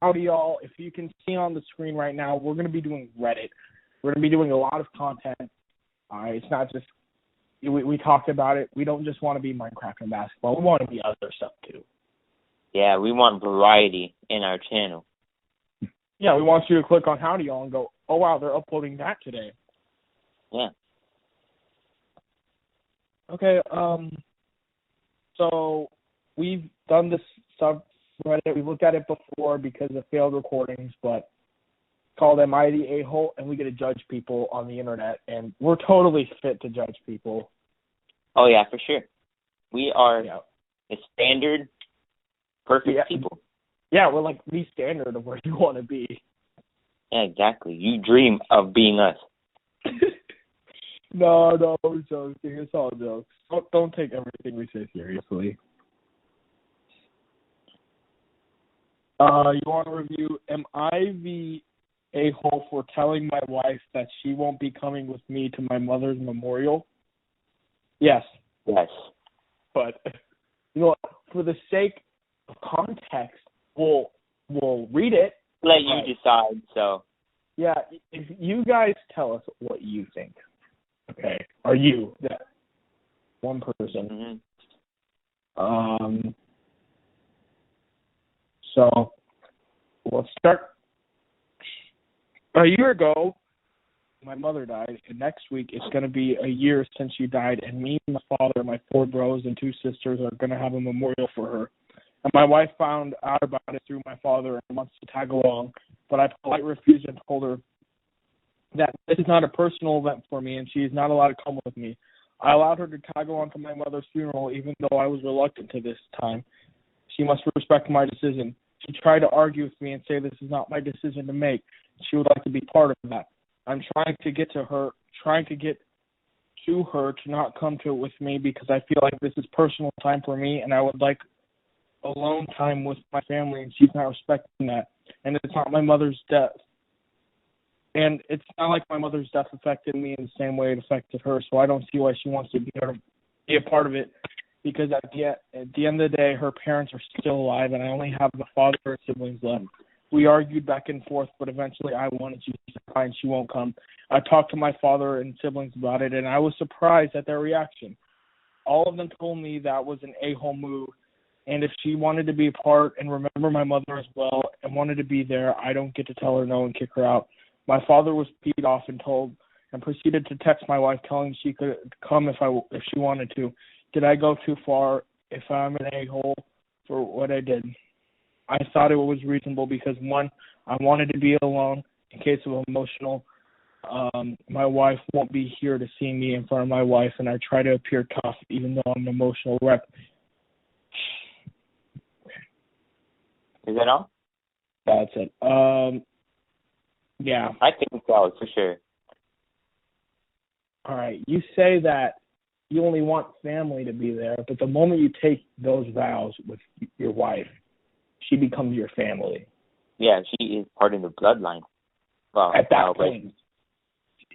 howdy, y'all. If you can see on the screen right now, we're going to be doing Reddit. We're going to be doing a lot of content. It's not just, we talked about it. We don't just want to be Minecraft and basketball. We want to be other stuff, too. Yeah, we want variety in our channel. Yeah, we want you to click on howdy, y'all, and go, oh, wow, they're uploading that today. Yeah. Okay, so we've done this subreddit. We looked at it before because of failed recordings, but it's called Am I the A-hole? And we get to judge people on the internet, and we're totally fit to judge people. Oh, yeah, for sure. We are the standard, perfect people. Yeah, we're like the standard of where you want to be. Yeah, exactly. You dream of being us. No, we're joking. It's all jokes. Don't take everything we say seriously. You want to review, am I the a-hole for telling my wife that she won't be coming with me to my mother's memorial? Yes. Yes. But, you know, for the sake of context, we'll read it. Let you decide, so. Yeah, if you guys tell us what you think. Okay. Are you that one person? Mm-hmm. So let's start. A year ago, my mother died, and next week it's going to be a year since she died, and me and my father, my 4 bros, and 2 sisters are going to have a memorial for her. And my wife found out about it through my father and wants to tag along, but I politely refused and told her that this is not a personal event for me, and she is not allowed to come with me. I allowed her to tag along to my mother's funeral, even though I was reluctant to this time. She must respect my decision. She tried to argue with me and say this is not my decision to make. She would like to be part of that. I'm trying to get to her to not come to it with me because I feel like this is personal time for me, and I would like alone time with my family, and she's not respecting that. And it's not my mother's death. And it's not like my mother's death affected me in the same way it affected her, so I don't see why she wants to be a part of it. Because at the end of the day, her parents are still alive, and I only have the father and siblings left. We argued back and forth, but eventually I wanted you to cry, and she won't come. I talked to my father and siblings about it, and I was surprised at their reaction. All of them told me that was an a-hole move, and if she wanted to be a part and remember my mother as well and wanted to be there, I don't get to tell her no and kick her out. My father was peed off and proceeded to text my wife telling she could come if she wanted to. Did I go too far if I'm an a-hole for what I did? I thought it was reasonable because, one, I wanted to be alone in case of emotional. My wife won't be here to see me in front of my wife, and I try to appear tough even though I'm an emotional wreck. Is that all? That's it. Yeah. I think so, for sure. All right. You say that you only want family to be there, but the moment you take those vows with your wife, she becomes your family. Yeah, she is part of the bloodline. Well, at that point.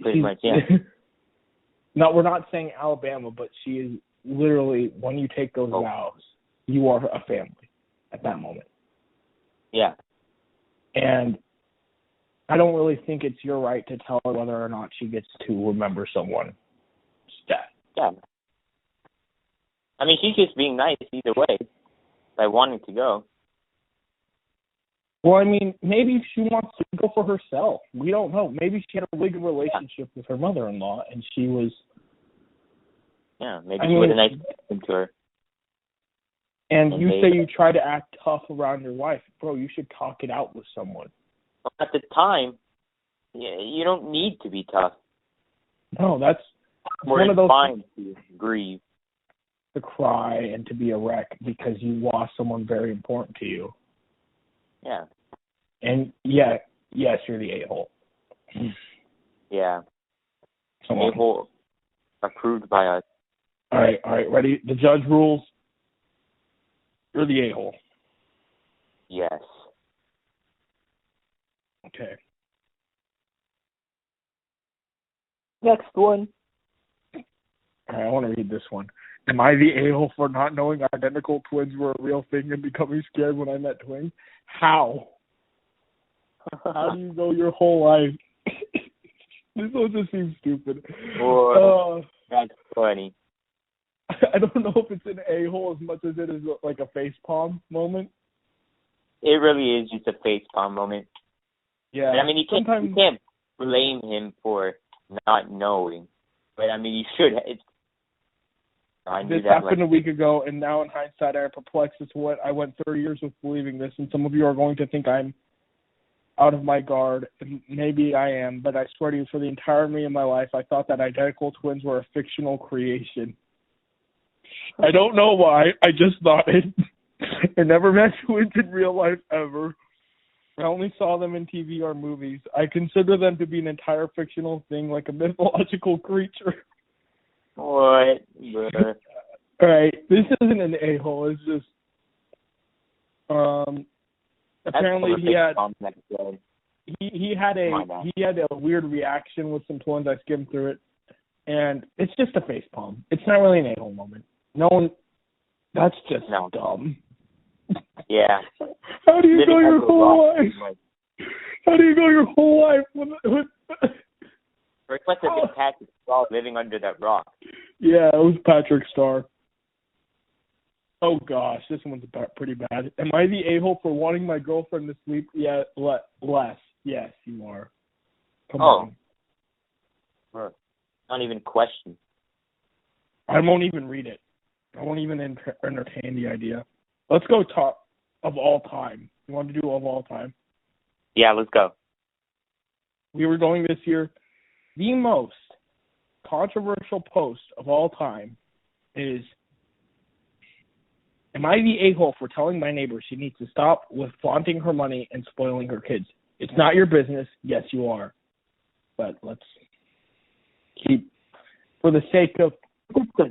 Pretty much, yeah. No, we're not saying Alabama, but she is literally, when you take those vows, you are a family at that moment. Yeah. And I don't really think it's your right to tell her whether or not she gets to remember someone's death. Yeah. I mean, she's just being nice either way by wanting to go. Well, I mean, maybe she wants to go for herself. We don't know. Maybe she had a really good relationship with her mother-in-law, and she was... Yeah, maybe she was a nice person to her. And you say you try to act tough around your wife. Bro, you should talk it out with someone. At the time, you don't need to be tough. No, that's one of those fine to grieve. To cry and to be a wreck because you lost someone very important to you. Yeah. And yes, you're the a-hole. Yeah. A-hole approved by us. All right, ready? The judge rules. You're the a-hole. Yes. Okay. Next one. All right, I want to read this one. Am I the a-hole for not knowing identical twins were a real thing and becoming scared when I met twins? How? How do you go your whole life? This one just seems stupid. That's funny. I don't know if it's an a-hole as much as it is like a facepalm moment. It really is just a facepalm moment. Yeah. But, I mean, you can't blame him for not knowing. But, I mean, you should. This happened a week ago, and now in hindsight, I am perplexed as to what I went 30 years with believing this, and some of you are going to think I'm out of my guard. Maybe I am, but I swear to you, for the entire me of my life, I thought that identical twins were a fictional creation. I don't know why. I just thought it. I never met twins in real life ever. I only saw them in TV or movies. I consider them to be an entire fictional thing, like a mythological creature. What? Alright, this isn't an a-hole. It's just apparently he had a weird reaction with some twins. I skimmed through it, and it's just a facepalm. It's not really an a-hole moment. No one. That's just dumb. Yeah. How do you go your whole life? How do you go your whole life with Or it must have been Patrick Star living under that rock. Yeah, it was Patrick Star. Oh gosh, this one's pretty bad. Am I the a-hole for wanting my girlfriend to sleep? Yeah, less. Yes, you are. Come on. Not even question. I won't even read it. I won't even entertain the idea. Let's go top of all time. You want to do of all time? Yeah, let's go. We were going this year. The most controversial post of all time is, am I the a-hole for telling my neighbor she needs to stop with flaunting her money and spoiling her kids? It's not your business. Yes, you are. But let's keep, for the sake of...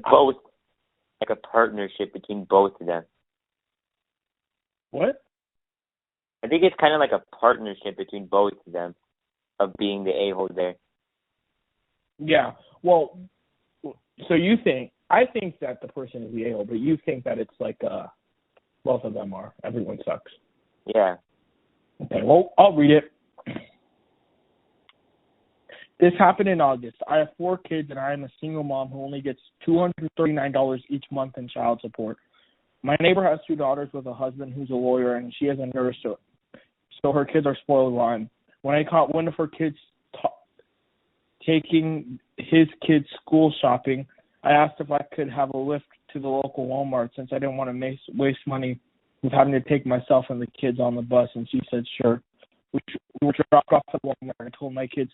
both, like a partnership between both of them. What? I think it's kind of like a partnership between both of them of being the a-hole there. Yeah. Well, so you think, I think that the person is the a-hole, but you think that it's like both of them are. Everyone sucks. Yeah. Okay, well, I'll read it. This happened in August. I have 4 kids, and I am a single mom who only gets $239 each month in child support. My neighbor has 2 daughters with a husband who's a lawyer, and she has a nurse, so her kids are spoiled rotten. When I caught one of her kids taking his kids school shopping, I asked if I could have a lift to the local Walmart since I didn't want to waste money with having to take myself and the kids on the bus, and she said sure. We were dropped off at Walmart and told my kids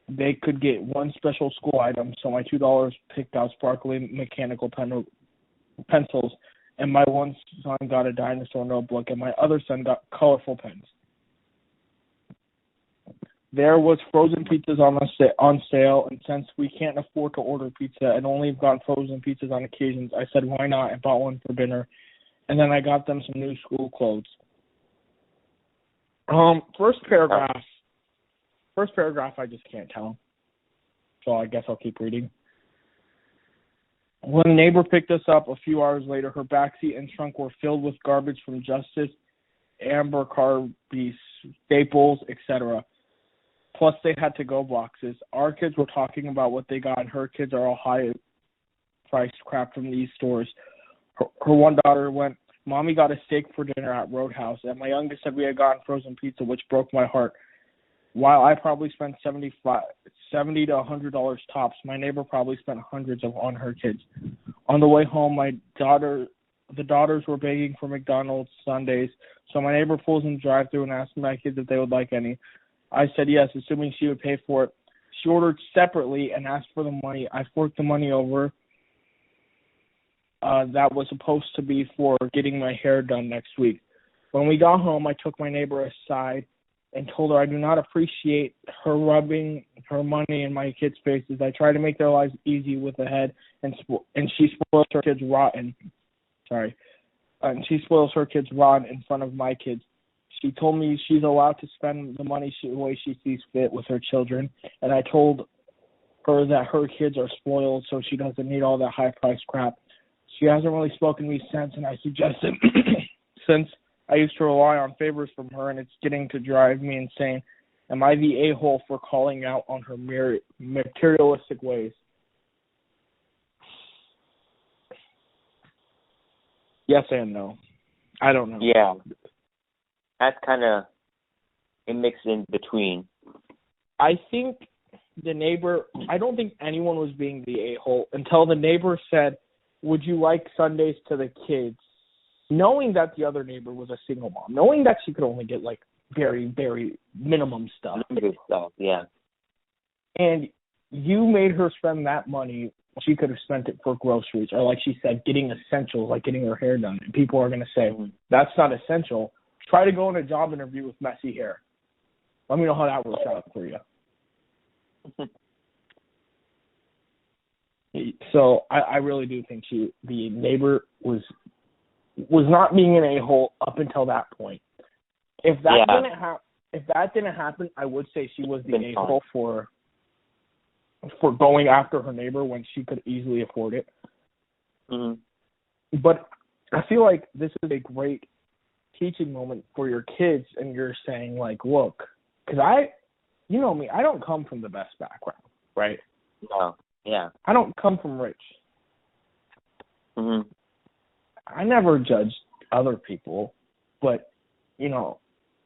they could get one special school item, so my $2 picked out sparkling mechanical pencils, and my one son got a dinosaur notebook, and my other son got colorful pens. There was frozen pizzas on sale, and since we can't afford to order pizza and only have gotten frozen pizzas on occasions, I said why not and bought one for dinner, and then I got them some new school clothes. First paragraph I just can't tell, so I guess I'll keep reading. When a neighbor picked us up a few hours later, her backseat and trunk were filled with garbage from Justice, Amber Carby, Staples, etc. Plus, they had to-go boxes. Our kids were talking about what they got, and her kids are all high-priced crap from these stores. Her one daughter went, Mommy got a steak for dinner at Roadhouse, and my youngest said we had gotten frozen pizza, which broke my heart. While I probably spent $70 to $100 tops, my neighbor probably spent hundreds on her kids. On the way home, the daughters were begging for McDonald's Sundays, so my neighbor pulls in the drive-thru and asked my kids if they would like any. I said yes, assuming she would pay for it. She ordered separately and asked for the money. I forked the money over. That was supposed to be for getting my hair done next week. When we got home, I took my neighbor aside and told her I do not appreciate her rubbing her money in my kids' faces. I try to make their lives easy with a head, and she spoils her kids rotten. And she spoils her kids rotten in front of my kids. She told me she's allowed to spend the money the way she sees fit with her children, and I told her that her kids are spoiled, so she doesn't need all that high-priced crap. She hasn't really spoken to me since, and I suggested, since I used to rely on favors from her, and it's getting to drive me insane. Am I the a-hole for calling out on her materialistic ways? Yes and no. I don't know. Yeah. That's kind of a mix in between. I think the neighbor, I don't think anyone was being the a-hole until the neighbor said, would you like Sundays to the kids? Knowing that the other neighbor was a single mom, knowing that she could only get like very, very minimum stuff. Limited stuff, yeah. And you made her spend that money. She could have spent it for groceries or, like she said, getting essentials, like getting her hair done. And people are going to say, that's not essential. Try to go on a job interview with messy hair. Let me know how that works out for you. So I really do think the neighbor was not being an a-hole up until that point. If that didn't happen, I would say she was the a-hole for going after her neighbor when she could easily afford it. Mm-hmm. But I feel like this is a great teaching moment for your kids, and you're saying, like, look, because you know me, I don't come from the best background, right? No, yeah. I don't come from rich. Mm-hmm. I never judged other people, but, you know,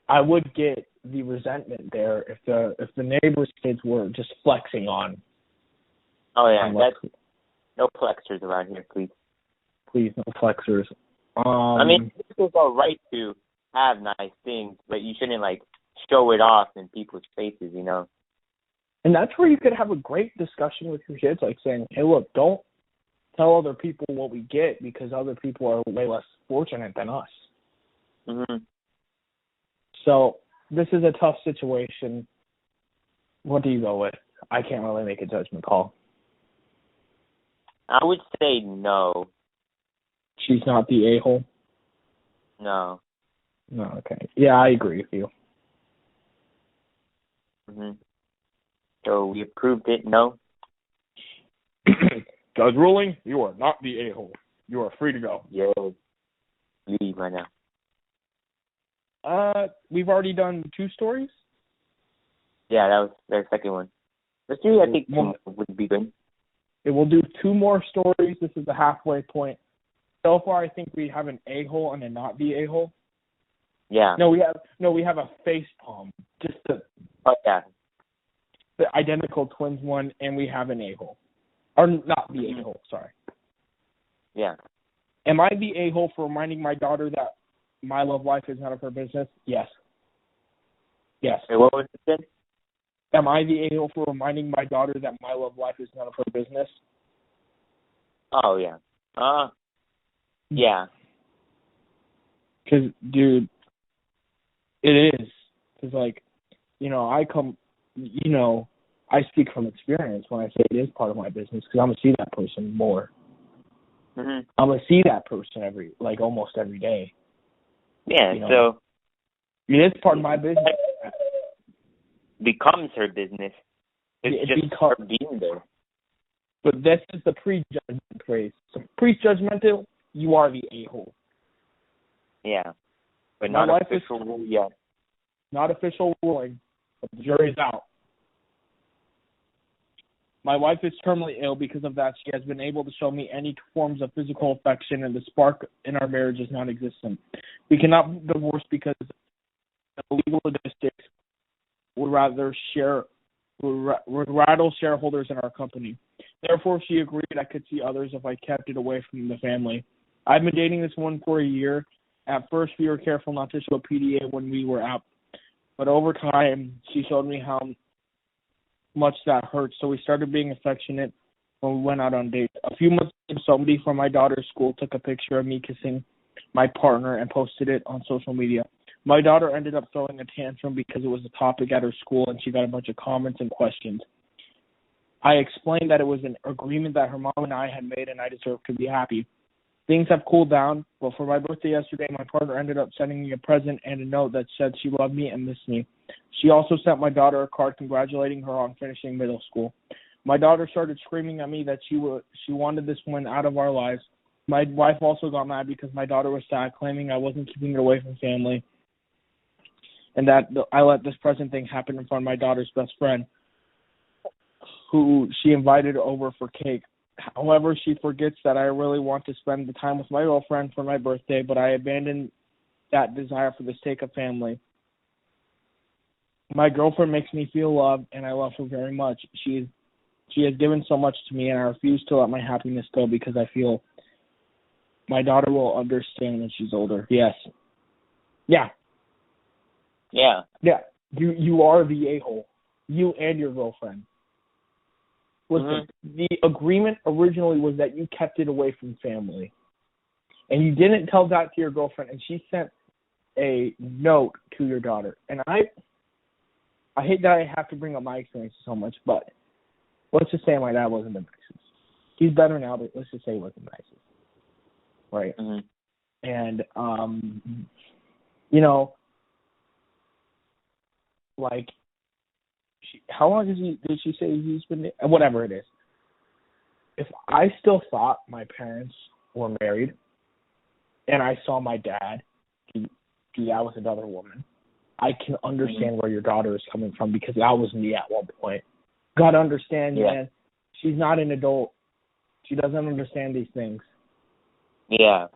I would get the resentment there if the neighbor's kids were just flexing on. Oh yeah, that's no flexers around here, please. Please, no flexers. I mean, it's all right to have nice things, but you shouldn't like show it off in people's faces, you know. And that's where you could have a great discussion with your kids, like saying, "Hey, look, don't tell other people what we get because other people are way less fortunate than us." Mm-hmm. So this is a tough situation. What do you go with? I can't really make a judgment call. I would say no. She's not the a-hole? No. No, okay. Yeah, I agree with you. Mm-hmm. So we approved it, no? Judge ruling, you are not the a-hole. You are free to go. Yo. Leave right now. We've already done 2 stories? Yeah, that was the second one. Let's do, I think, 2 would be good. We'll do 2 more stories. This is the halfway point. So far, I think we have an a-hole and a not the a-hole. Yeah. No, we have a face palm. Just the identical twins one, and we have an a-hole. Or not the a-hole, sorry. Yeah. Am I the a-hole for reminding my daughter that my love life is none of her business? Yes. Yes. Hey, what was it then? Am I the a-hole for reminding my daughter that my love life is none of her business? Oh, yeah. Yeah. Because, dude, it is. Because, like, you know, I speak from experience when I say it is part of my business because I'm going to see that person more. Mm-hmm. I'm going to see that person almost every day. Yeah, you know? So. It is part of my business. Becomes her business. It's just her being there. But this is the prejudgment phrase. So prejudgmental, you are the a-hole. Yeah. But not official rule yet. Not official ruling, but the jury's out. My wife is terminally ill because of that. She has been able to show me any forms of physical affection, and the spark in our marriage is non-existent. We cannot divorce because the legal logistics would rattle shareholders in our company. Therefore, she agreed I could see others if I kept it away from the family. I've been dating this one for a year. At first, we were careful not to show PDA when we were out. But over time, she showed me how much that hurt, so we started being affectionate when we went out on dates. A few months later, somebody from my daughter's school took a picture of me kissing my partner and posted it on social media. My daughter ended up throwing a tantrum because it was a topic at her school, and she got a bunch of comments and questions. I explained that it was an agreement that her mom and I had made, and I deserved to be happy. Things have cooled down, but for my birthday yesterday, my partner ended up sending me a present and a note that said she loved me and missed me. She also sent my daughter a card congratulating her on finishing middle school. My daughter started screaming at me that she wanted this one out of our lives. My wife also got mad because my daughter was sad, claiming I wasn't keeping her away from family, and that I let this present thing happen in front of my daughter's best friend, who she invited over for cake. However, she forgets that I really want to spend the time with my girlfriend for my birthday, but I abandoned that desire for the sake of family. My girlfriend makes me feel loved, and I love her very much. She has given so much to me, and I refuse to let my happiness go because I feel my daughter will understand when she's older. Yes. Yeah. Yeah. Yeah. You are the a-hole. You and your girlfriend. Listen, the agreement originally was that you kept it away from family. And you didn't tell that to your girlfriend, and she sent a note to your daughter. And I hate that I have to bring up my experiences so much, but let's just say my dad wasn't the nicest. He's better now, but let's just say he wasn't the nicest. Right? Mm-hmm. And, you know, like, how long did she say he's been there? Whatever it is. If I still thought my parents were married and I saw my dad do that with another woman, I can understand where your daughter is coming from, because that was me at one point. Gotta understand, man. She's not an adult. She doesn't understand these things. Yeah.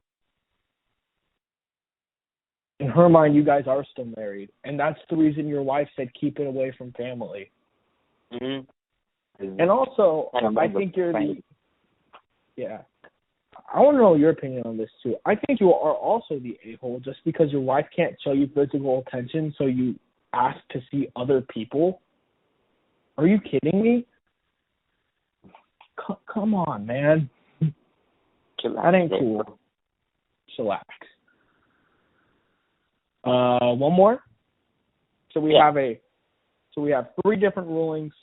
In her mind, you guys are still married, and that's the reason your wife said keep it away from family. And also, I think you're the... Yeah. I want to know your opinion on this, too. I think you are also the a-hole just because your wife can't show you physical attention, so you ask to see other people. Are you kidding me? Come on, man. That ain't cool. Chillax. One more. So we have 3 different rulings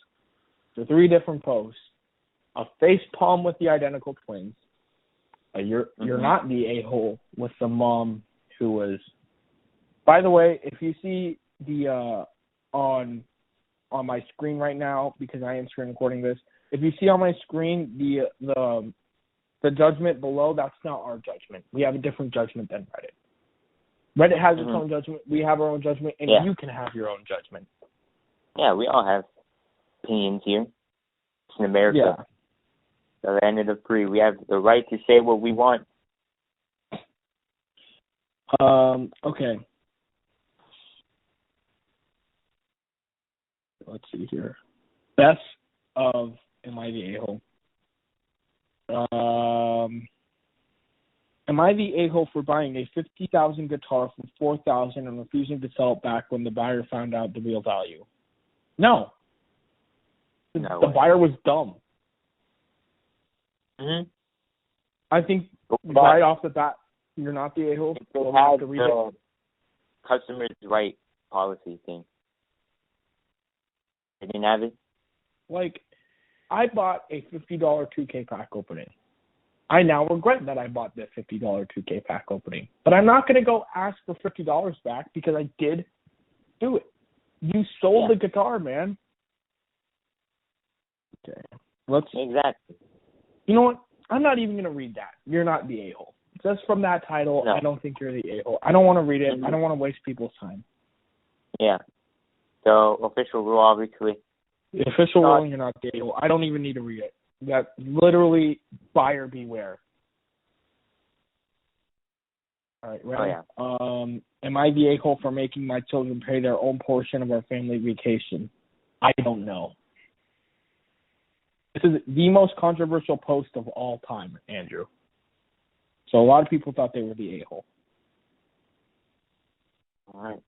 for 3 different posts. A face palm with the identical twins. You're not the a-hole with the mom who was. By the way, if you see the on my screen right now, because I am screen recording this, if you see on my screen the judgment below, that's not our judgment. We have a different judgment than Reddit. Reddit has its own judgment. We have our own judgment, and you can have your own judgment. Yeah, we all have opinions here. It's in America. Yeah. The land of the free. We have the right to say what we want. Okay. Let's see here. Best of Am I the A-hole? Am I the a-hole for buying a $50,000 guitar for $4,000 and refusing to sell it back when the buyer found out the real value? No. The buyer was dumb. I think right off the bat, you're not the a-hole. They have the customer's right policy thing. They didn't have it? Like, I bought a $50 2K pack opening. I now regret that I bought that $50 2K pack opening. But I'm not going to go ask for $50 back because I did do it. You sold the guitar, man. Okay. Exactly. You know what? I'm not even going to read that. You're not the a-hole. Just from that title, no. I don't think you're the a-hole. I don't want to read it. I don't want to waste people's time. Yeah. So, official rule, obviously. The official ruling, you're not the a-hole. I don't even need to read it. That literally buyer beware. All right, ready? Am I the a-hole for making my children pay their own portion of our family vacation? I don't know. This is the most controversial post of all time, Andrew. So a lot of people thought they were the a-hole. All right.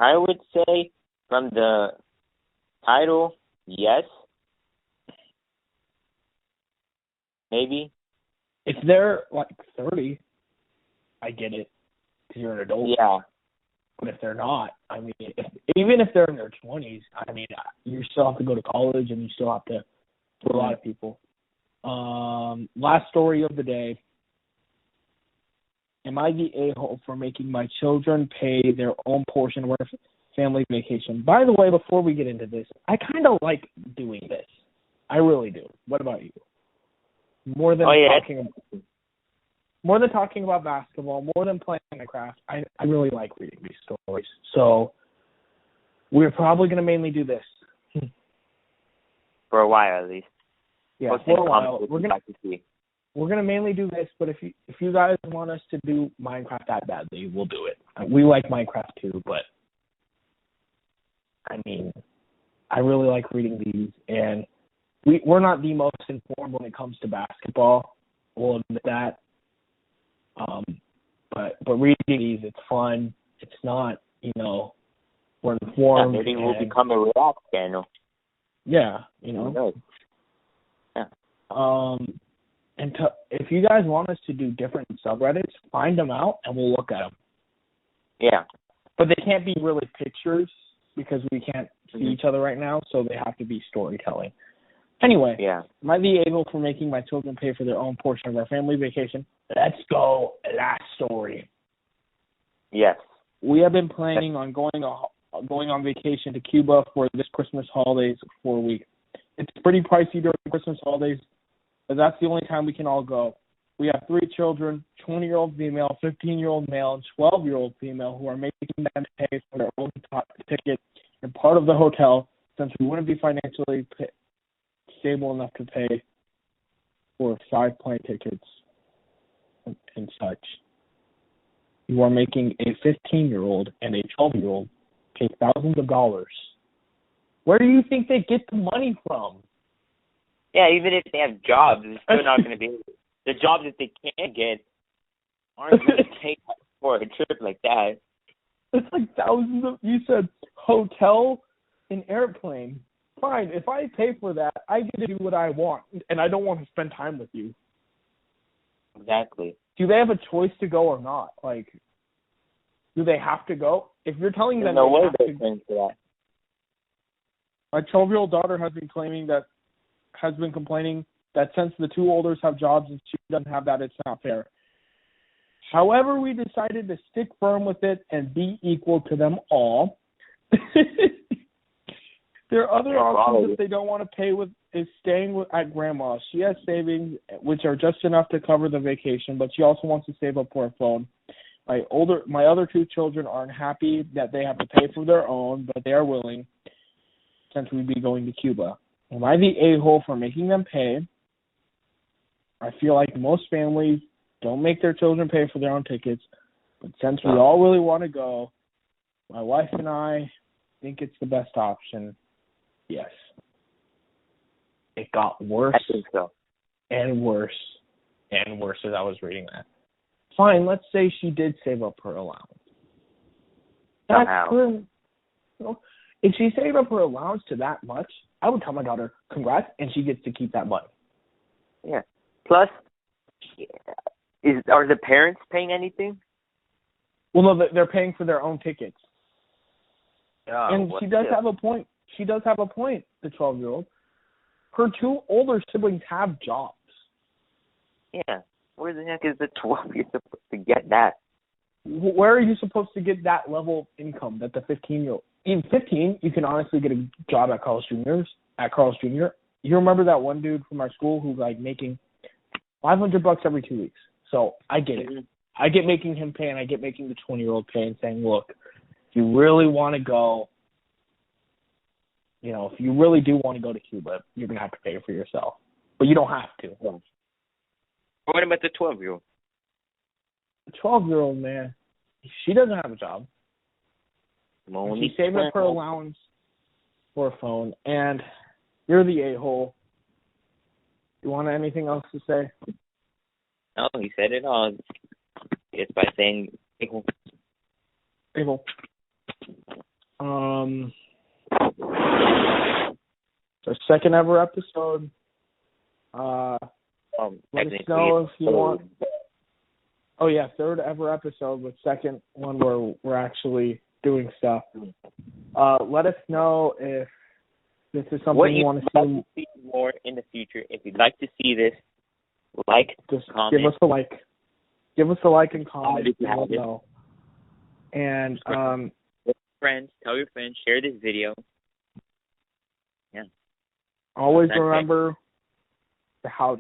I would say from the title, yes. Maybe. If they're like 30, I get it, because you're an adult. Yeah. But if they're not, I mean, even if they're in their 20s, I mean, you still have to go to college, and you still have to, for a lot of people. Last story of the day. Am I the a-hole for making my children pay their own portion of our family vacation? By the way, before we get into this, I kind of like doing this. I really do. What about you? more than talking about basketball, more than playing Minecraft. I really like reading these stories. So we're probably going to mainly do this. For a while, at least. Yeah, for a while. We're gonna mainly do this, but if you guys want us to do Minecraft that badly, we'll do it. We like Minecraft too, but I mean, I really like reading these, and we're not the most informed when it comes to basketball. We'll admit that. But reading these, it's fun. It's not, we're informed. Yeah, maybe we'll become a React channel. Yeah, Yeah. If you guys want us to do different subreddits, find them out and we'll look at them. Yeah. But they can't be really pictures because we can't see each other right now, so they have to be storytelling. Anyway, yeah. Am I the able for making my children pay for their own portion of our family vacation? Let's go. Last story. Yes. We have been planning on going on vacation to Cuba for this Christmas holidays for a week. It's pretty pricey during Christmas holidays, but that's the only time we can all go. We have 3 children, 20-year-old female, 15-year-old male, and 12-year-old female who are making them pay for their own ticket and part of the hotel since we wouldn't be financially stable enough to pay for 5 plane tickets and such. You are making a 15-year-old and a 12-year-old pay thousands of dollars. Where do you think they get the money from? Yeah, even if they have jobs, they're still not going to be. The jobs that they can't get aren't going to take for a trip like that. It's like thousands of. You said hotel and airplane. Fine, if I pay for that, I get to do what I want, and I don't want to spend time with you. Exactly. Do they have a choice to go or not? Like, do they have to go? If you're telling them, no way they're paying for that. My 12-year-old daughter has been complaining that since the 2 olders have jobs and she doesn't have that, it's not fair. However, we decided to stick firm with it and be equal to them all. There are other options if they don't want to pay with is staying at grandma's. She has savings, which are just enough to cover the vacation, but she also wants to save up for a phone. My other 2 children aren't happy that they have to pay for their own, but they are willing since we'd be going to Cuba. Am I the a-hole for making them pay? I feel like most families don't make their children pay for their own tickets, but since we all really want to go, my wife and I think it's the best option. Yes. It got worse and worse and worse as I was reading that. Fine, let's say she did save up her allowance. That's her. If she saved up her allowance to that much, I would tell my daughter, congrats, and she gets to keep that money. Yeah. Plus, are the parents paying anything? Well, no, they're paying for their own tickets. And she does have a point. She does have a point, the 12-year-old. Her 2 older siblings have jobs. Yeah. Where the heck is the 12-year supposed to get that? Where are you supposed to get that level of income that the 15-year-old? In 15, you can honestly get a job at Carl's Jr. You remember that one dude from our school who's like making $500 every 2 weeks. So I get it. I get making him pay, and I get making the 20-year-old pay and saying, look, if you really want to go, if you really do want to go to Cuba, you're going to have to pay for yourself. But you don't have to. What about the 12-year-old? The 12-year-old, man, she doesn't have a job. She's saving up her allowance for a phone, and you're the a-hole. You want anything else to say? No, he said it all. Just by saying a-hole. A-hole. Our second ever episode. Let us know if you want. Oh yeah, third ever episode with second one where we're actually doing stuff. Let us know if this is something you want to see more in the future. If you'd like to see this, comment. Give us a like. Give us a like and comment. And tell your friends, share this video. Yeah. Always remember how